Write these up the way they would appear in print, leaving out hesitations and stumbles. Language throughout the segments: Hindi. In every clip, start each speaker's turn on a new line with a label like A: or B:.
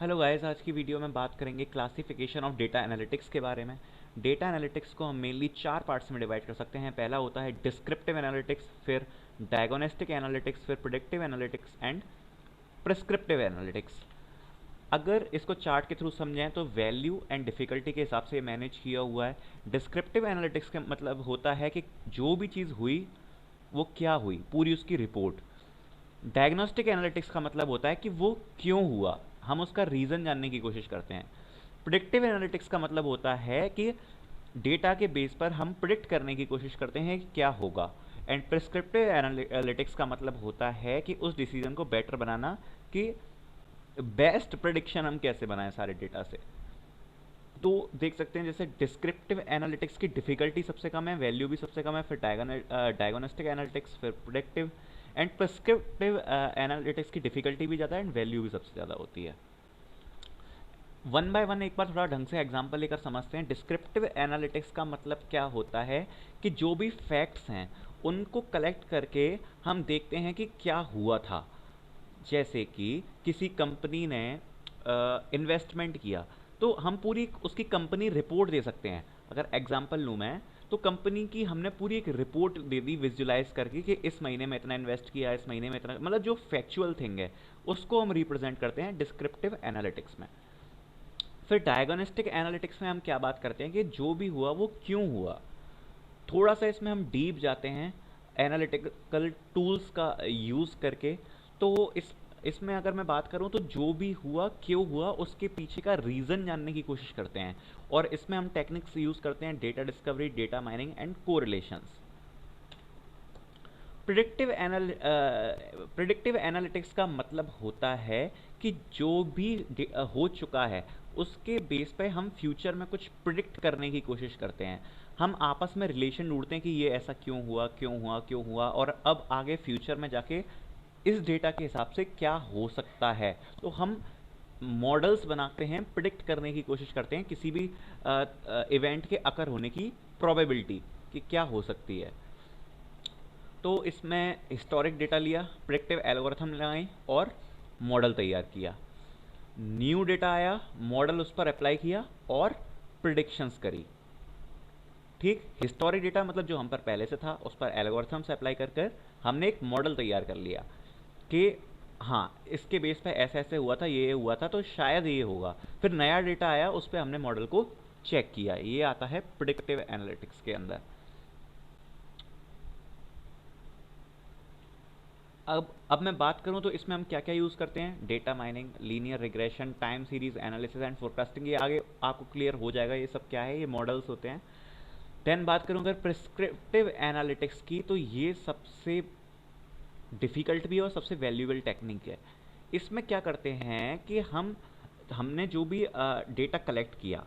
A: हेलो गाइस, आज की वीडियो में बात करेंगे क्लासिफिकेशन ऑफ डेटा एनालिटिक्स के बारे में। डेटा एनालिटिक्स को हम मेनली 4 पार्ट्स में डिवाइड कर सकते हैं। पहला होता है डिस्क्रिप्टिव एनालिटिक्स, फिर डायग्नोस्टिक एनालिटिक्स, फिर predictive analytics and prescriptive analytics. अगर इसको चार्ट के थ्रू समझें तो वैल्यू एंड डिफ़िकल्टी के हिसाब से मैनेज किया हुआ है। डिस्क्रिप्टिव एनालिटिक्स का मतलब होता है कि जो भी चीज़ हुई वो क्या हुई, पूरी उसकी रिपोर्ट। डायग्नोस्टिक एनालिटिक्स का मतलब होता है कि वो क्यों हुआ, हम उसका रीज़न जानने की कोशिश करते हैं। प्रिडिक्टिव एनालिटिक्स का मतलब होता है कि डेटा के बेस पर हम प्रिडिक्ट करने की कोशिश करते हैं कि क्या होगा। एंड प्रिस्क्रिप्टिव एनालिटिक्स का मतलब होता है कि उस डिसीजन को बेटर बनाना, कि बेस्ट प्रिडिक्शन हम कैसे बनाएं सारे डेटा से। तो देख सकते हैं जैसे डिस्क्रिप्टिव एनालिटिक्स की डिफ़िकल्टी सबसे कम है, वैल्यू भी सबसे कम है, फिर डायग्नोस्टिक एनालिटिक्स, फिर प्रिडिक्टिव एंड प्रिस्क्रिप्टिव एनालिटिक्स की डिफ़िकल्टी भी ज़्यादा है एंड वैल्यू भी सबसे ज़्यादा होती है। वन बाय वन एक बार थोड़ा ढंग से एग्जांपल लेकर समझते हैं। डिस्क्रिप्टिव एनालिटिक्स का मतलब क्या होता है कि जो भी फैक्ट्स हैं उनको कलेक्ट करके हम देखते हैं कि क्या हुआ था। जैसे कि किसी कंपनी ने इन्वेस्टमेंट किया, तो हम पूरी उसकी कंपनी रिपोर्ट दे सकते हैं। अगर एग्जांपल लूँ मैं, तो कंपनी की हमने पूरी एक रिपोर्ट दे दी विजुलाइज करके कि इस महीने में इतना इन्वेस्ट किया, इस महीने में इतना, मतलब जो फैक्चुअल थिंग है उसको हम रिप्रेजेंट करते हैं डिस्क्रिप्टिव एनालिटिक्स में। फिर डायग्नोस्टिक एनालिटिक्स में हम क्या बात करते हैं कि जो भी हुआ वो क्यों हुआ। थोड़ा सा इसमें हम डीप जाते हैं एनालिटिकल टूल्स का यूज़ करके। तो इसमें अगर मैं बात करूं तो जो भी हुआ क्यों हुआ उसके पीछे का रीज़न जानने की कोशिश करते हैं। और इसमें हम टेक्निक्स यूज़ करते हैं data discovery, data mining and correlations. Predictive analytics का मतलब होता है कि जो भी हो चुका है उसके बेस पे हम फ्यूचर में कुछ प्रिडिक्ट करने की कोशिश करते हैं। हम आपस में रिलेशन ढूंढते हैं कि ये ऐसा क्यों हुआ, क्यों हुआ, क्यों हुआ, और अब आगे फ्यूचर में जाके इस डेटा के हिसाब से क्या हो सकता है। तो हम मॉडल्स बनाते हैं, प्रिडिक्ट करने की कोशिश करते हैं किसी भी इवेंट के अकर होने की प्रोबेबिलिटी कि क्या हो सकती है। तो इसमें हिस्टोरिक डेटा लिया, प्रेडिक्टिव एल्गोरिथम लगाई और मॉडल तैयार किया। न्यू डेटा आया, मॉडल उस पर अप्लाई किया और प्रिडिक्शंस करी। ठीक, हिस्टोरिक डेटा मतलब जो हम पर पहले से था उस पर एल्गोरिथम से अप्लाई कर कर हमने एक मॉडल तैयार कर लिया कि हाँ इसके बेस पे ऐसे ऐसे हुआ था, ये हुआ था, तो शायद ये होगा। फिर नया डेटा आया, उस पर हमने मॉडल को चेक किया। ये आता है प्रिडिक्टिव एनालिटिक्स के अंदर। अब मैं बात करूं तो इसमें हम क्या क्या यूज़ करते हैं। Data mining, linear regression, time series analysis and forecasting. ये आगे आपको क्लियर हो जाएगा ये सब क्या है, ये मॉडल्स होते हैं। देन बात करूं अगर प्रिस्क्रिप्टिव एनालिटिक्स की, तो ये सबसे डिफ़िकल्ट भी है और सबसे वैल्यूएबल टेक्निक है। इसमें क्या करते हैं कि हमने जो भी डेटा कलेक्ट किया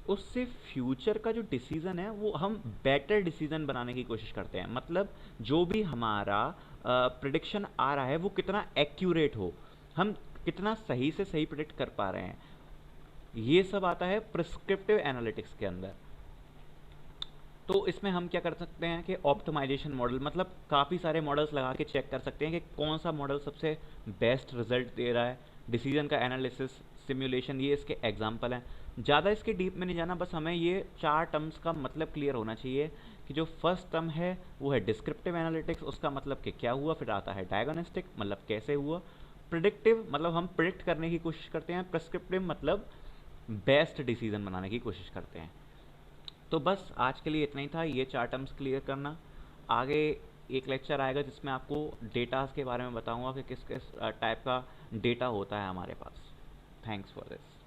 A: उससे फ्यूचर का जो डिसीज़न है वो हम बेटर डिसीज़न बनाने की कोशिश करते हैं। मतलब जो भी हमारा प्रिडिक्शन आ रहा है वो कितना एक्यूरेट हो, हम कितना सही से सही प्रिडिक्ट कर पा रहे हैं। ये सब आता है प्रिस्क्रिप्टिव एनालिटिक्स के अंदर। तो इसमें हम क्या कर सकते हैं कि ऑप्टिमाइजेशन मॉडल, मतलब काफ़ी सारे मॉडल्स लगा के चेक कर सकते हैं कि कौन सा मॉडल सबसे बेस्ट रिजल्ट दे रहा है। डिसीजन का एनालिसिस, सिमुलेशन, ये इसके एग्जांपल हैं। ज़्यादा इसके डीप में नहीं जाना, बस हमें ये 4 टर्म्स का मतलब क्लियर होना चाहिए कि जो फर्स्ट टर्म है वो है डिस्क्रिप्टिव एनालिटिक्स, उसका मतलब कि क्या हुआ। फिर आता है डायग्नोस्टिक, मतलब कैसे हुआ। प्रिडिक्टिव मतलब हम प्रिडिक्ट करने की कोशिश करते हैं। प्रिस्क्रिप्टिव मतलब बेस्ट डिसीजन बनाने की कोशिश करते हैं। तो बस आज के लिए इतना ही था, ये 4 टर्म्स क्लियर करना। आगे एक लेक्चर आएगा जिसमें आपको डेटास के बारे में बताऊंगा कि किस किस टाइप का डेटा होता है हमारे पास। Thanks for this.